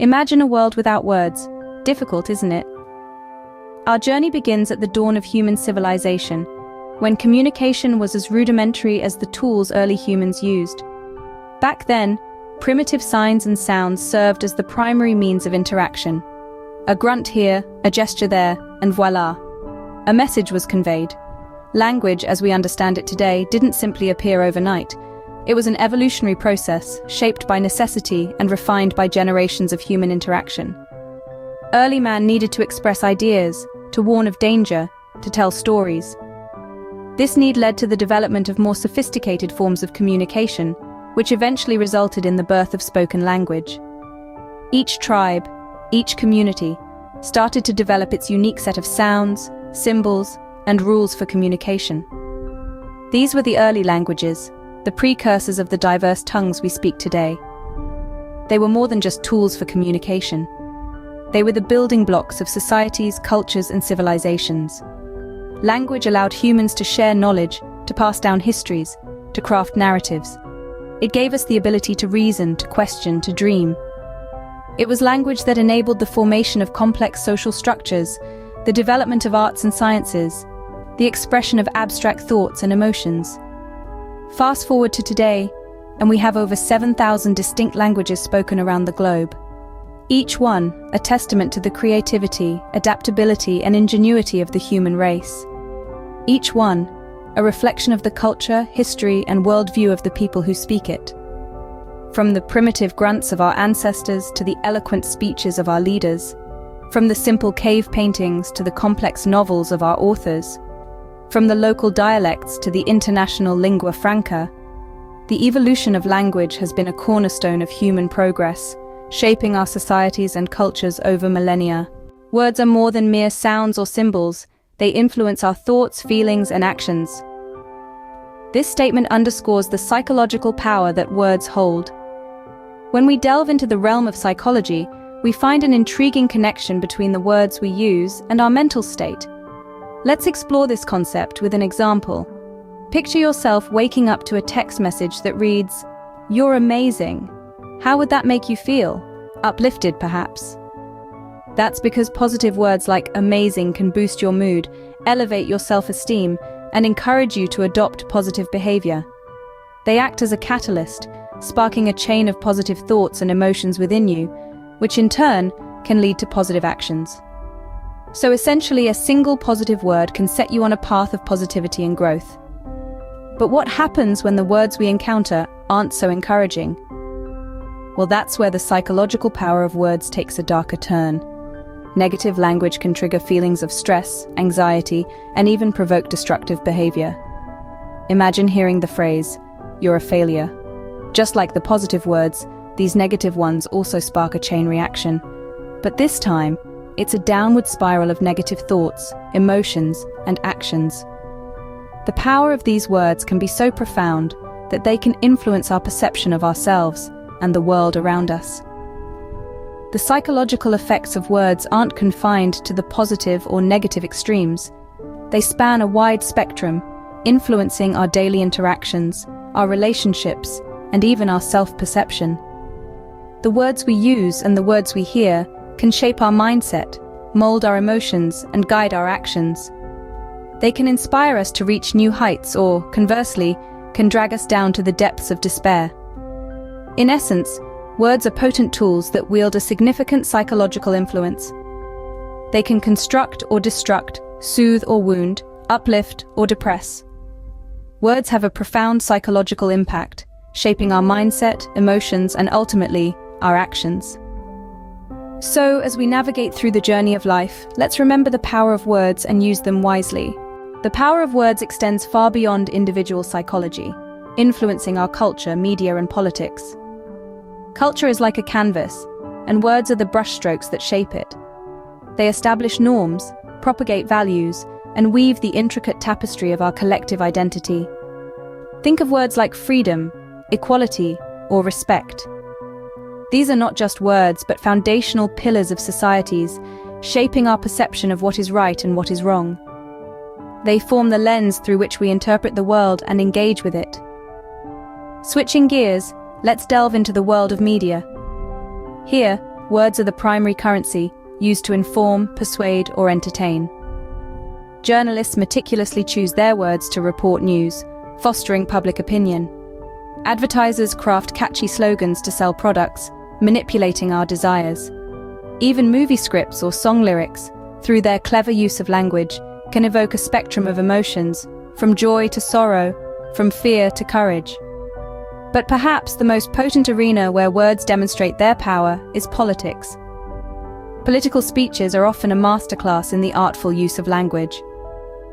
Imagine a world without words. Difficult, isn't it? Our journey begins at the dawn of human civilization, when communication was as rudimentary as the tools early humans used. Back then, primitive signs and sounds served as the primary means of interaction. A grunt here, a gesture there, and voila. A message was conveyed. Language, as we understand it today, didn't simply appear overnight. It was an evolutionary process, shaped by necessity and refined by generations of human interaction. Early man needed to express ideas, to warn of danger, to tell stories. This need led to the development of more sophisticated forms of communication, which eventually resulted in the birth of spoken language. Each tribe, each community, started to develop its unique set of sounds, symbols, and rules for communication. These were the early languages, the precursors of the diverse tongues we speak today. They were more than just tools for communication. They were the building blocks of societies, cultures, and civilizations. Language allowed humans to share knowledge, to pass down histories, to craft narratives. It gave us the ability to reason, to question, to dream. It was language that enabled the formation of complex social structures, the development of arts and sciences, the expression of abstract thoughts and emotions. Fast forward to today, and we have over 7,000 distinct languages spoken around the globe. Each one a testament to the creativity, adaptability, and ingenuity of the human race. Each one a reflection of the culture, history, and worldview of the people who speak it. From the primitive grunts of our ancestors to the eloquent speeches of our leaders, from the simple cave paintings to the complex novels of our authors, from the local dialects to the international lingua franca, the evolution of language has been a cornerstone of human progress, shaping our societies and cultures over millennia. Words are more than mere sounds or symbols. They influence our thoughts, feelings, and actions. This statement underscores the psychological power that words hold. When we delve into the realm of psychology, we find an intriguing connection between the words we use and our mental state. Let's explore this concept with an example. Picture yourself waking up to a text message that reads, "You're amazing." How would that make you feel? Uplifted, perhaps? That's because positive words like amazing can boost your mood, elevate your self-esteem, and encourage you to adopt positive behavior. They act as a catalyst, sparking a chain of positive thoughts and emotions within you, which in turn can lead to positive actions. So essentially, a single positive word can set you on a path of positivity and growth. But what happens when the words we encounter aren't so encouraging? Well, that's where the psychological power of words takes a darker turn. Negative language can trigger feelings of stress, anxiety, and even provoke destructive behavior. Imagine hearing the phrase, "You're a failure." Just like the positive words, these negative ones also spark a chain reaction. But this time, it's a downward spiral of negative thoughts, emotions, and actions. The power of these words can be so profound that they can influence our perception of ourselves and the world around us. The psychological effects of words aren't confined to the positive or negative extremes. They span a wide spectrum, influencing our daily interactions, our relationships, and even our self-perception. The words we use and the words we hear can shape our mindset, mold our emotions, and guide our actions. They can inspire us to reach new heights or, conversely, can drag us down to the depths of despair. In essence, words are potent tools that wield a significant psychological influence. They can construct or destruct, soothe or wound, uplift or depress. Words have a profound psychological impact, shaping our mindset, emotions, and ultimately, our actions. So, as we navigate through the journey of life, let's remember the power of words and use them wisely. The power of words extends far beyond individual psychology, influencing our culture, media, and politics. Culture is like a canvas, and words are the brushstrokes that shape it. They establish norms, propagate values, and weave the intricate tapestry of our collective identity. Think of words like freedom, equality, or respect. These are not just words, but foundational pillars of societies, shaping our perception of what is right and what is wrong. They form the lens through which we interpret the world and engage with it. Switching gears, let's delve into the world of media. Here, words are the primary currency used to inform, persuade, or entertain. Journalists meticulously choose their words to report news, fostering public opinion. Advertisers craft catchy slogans to sell products, manipulating our desires. Even movie scripts or song lyrics, through their clever use of language, can evoke a spectrum of emotions, from joy to sorrow, from fear to courage. But perhaps the most potent arena where words demonstrate their power is politics. Political speeches are often a masterclass in the artful use of language.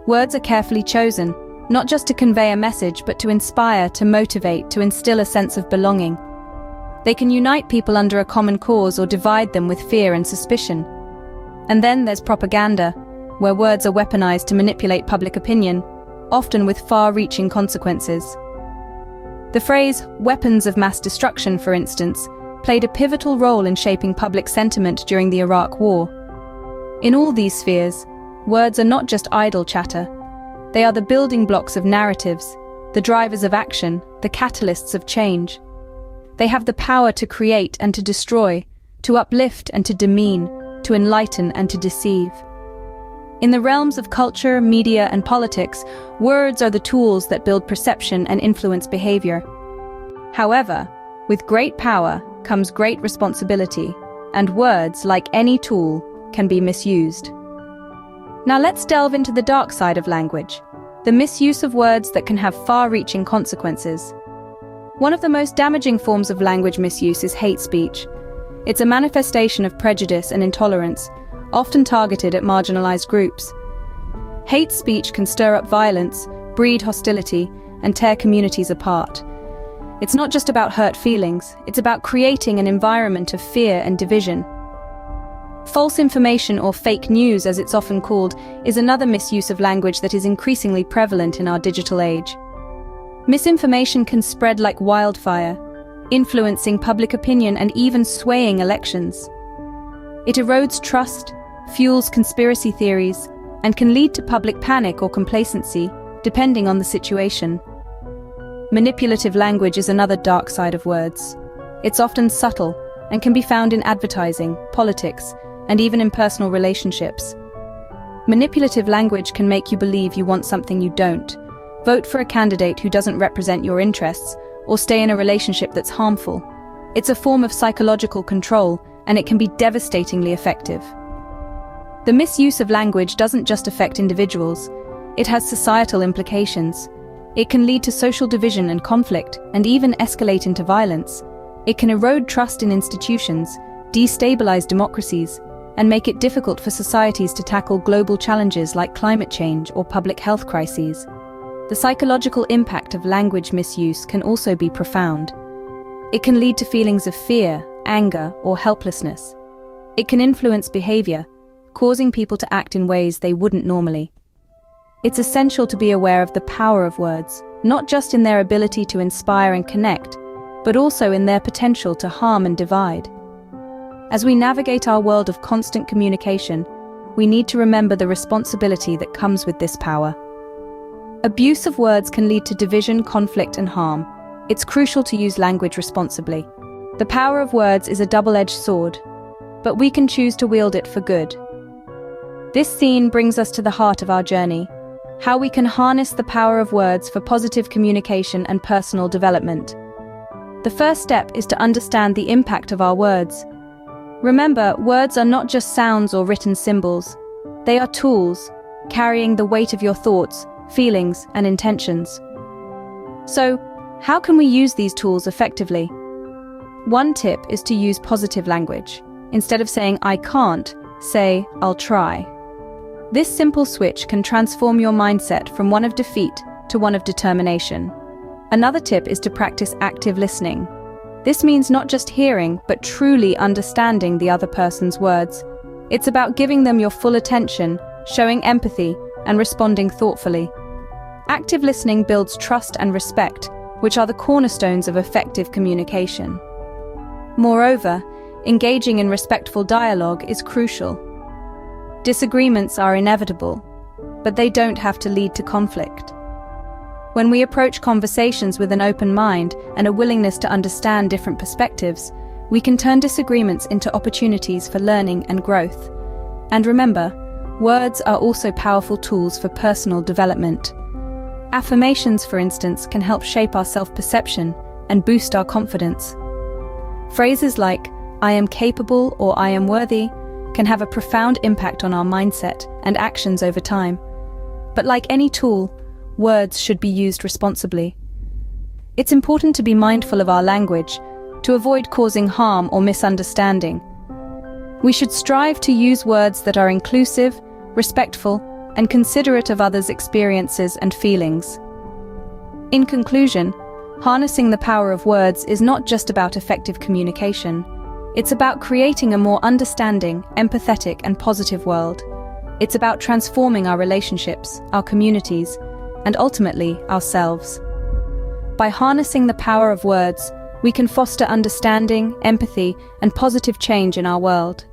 Words are carefully chosen, not just to convey a message, but to inspire, to motivate, to instill a sense of belonging. They can unite people under a common cause or divide them with fear and suspicion. And then there's propaganda, where words are weaponized to manipulate public opinion, often with far-reaching consequences. The phrase "weapons of mass destruction," for instance, played a pivotal role in shaping public sentiment during the Iraq War. In all these spheres, words are not just idle chatter. They are the building blocks of narratives, the drivers of action, the catalysts of change. They have the power to create and to destroy, to uplift and to demean, to enlighten and to deceive. In the realms of culture, media, and politics, words are the tools that build perception and influence behavior. However, with great power comes great responsibility, and words, like any tool, can be misused. Now let's delve into the dark side of language, the misuse of words that can have far-reaching consequences. One of the most damaging forms of language misuse is hate speech. It's a manifestation of prejudice and intolerance, often targeted at marginalized groups. Hate speech can stir up violence, breed hostility, and tear communities apart. It's not just about hurt feelings, it's about creating an environment of fear and division. False information, or fake news as it's often called, is another misuse of language that is increasingly prevalent in our digital age. Misinformation can spread like wildfire, influencing public opinion and even swaying elections. It erodes trust, fuels conspiracy theories, and can lead to public panic or complacency, depending on the situation. Manipulative language is another dark side of words. It's often subtle and can be found in advertising, politics, and even in personal relationships. Manipulative language can make you believe you want something you don't, vote for a candidate who doesn't represent your interests, or stay in a relationship that's harmful. It's a form of psychological control, and it can be devastatingly effective. The misuse of language doesn't just affect individuals, it has societal implications. It can lead to social division and conflict, and even escalate into violence. It can erode trust in institutions, destabilize democracies, and make it difficult for societies to tackle global challenges like climate change or public health crises. The psychological impact of language misuse can also be profound. It can lead to feelings of fear, anger, or helplessness. It can influence behavior, causing people to act in ways they wouldn't normally. It's essential to be aware of the power of words, not just in their ability to inspire and connect, but also in their potential to harm and divide. As we navigate our world of constant communication, we need to remember the responsibility that comes with this power. Abuse of words can lead to division, conflict, and harm. It's crucial to use language responsibly. The power of words is a double-edged sword, but we can choose to wield it for good. This scene brings us to the heart of our journey, how we can harness the power of words for positive communication and personal development. The first step is to understand the impact of our words. Remember, words are not just sounds or written symbols. They are tools, carrying the weight of your thoughts, feelings, and intentions. So, how can we use these tools effectively? One tip is to use positive language. Instead of saying "I can't," say "I'll try." This simple switch can transform your mindset from one of defeat to one of determination. Another tip is to practice active listening. This means not just hearing, but truly understanding the other person's words. It's about giving them your full attention, showing empathy, and responding thoughtfully. Active listening builds trust and respect, which are the cornerstones of effective communication. Moreover, engaging in respectful dialogue is crucial. Disagreements are inevitable, but they don't have to lead to conflict. When we approach conversations with an open mind and a willingness to understand different perspectives, we can turn disagreements into opportunities for learning and growth. And remember, words are also powerful tools for personal development. Affirmations, for instance, can help shape our self-perception and boost our confidence. Phrases like, "I am capable" or "I am worthy" can have a profound impact on our mindset and actions over time. But like any tool, words should be used responsibly. It's important to be mindful of our language, to avoid causing harm or misunderstanding. We should strive to use words that are inclusive, respectful, and considerate of others' experiences and feelings. In conclusion, harnessing the power of words is not just about effective communication. It's about creating a more understanding, empathetic, and positive world. It's about transforming our relationships, our communities, and ultimately, ourselves. By harnessing the power of words, we can foster understanding, empathy, and positive change in our world.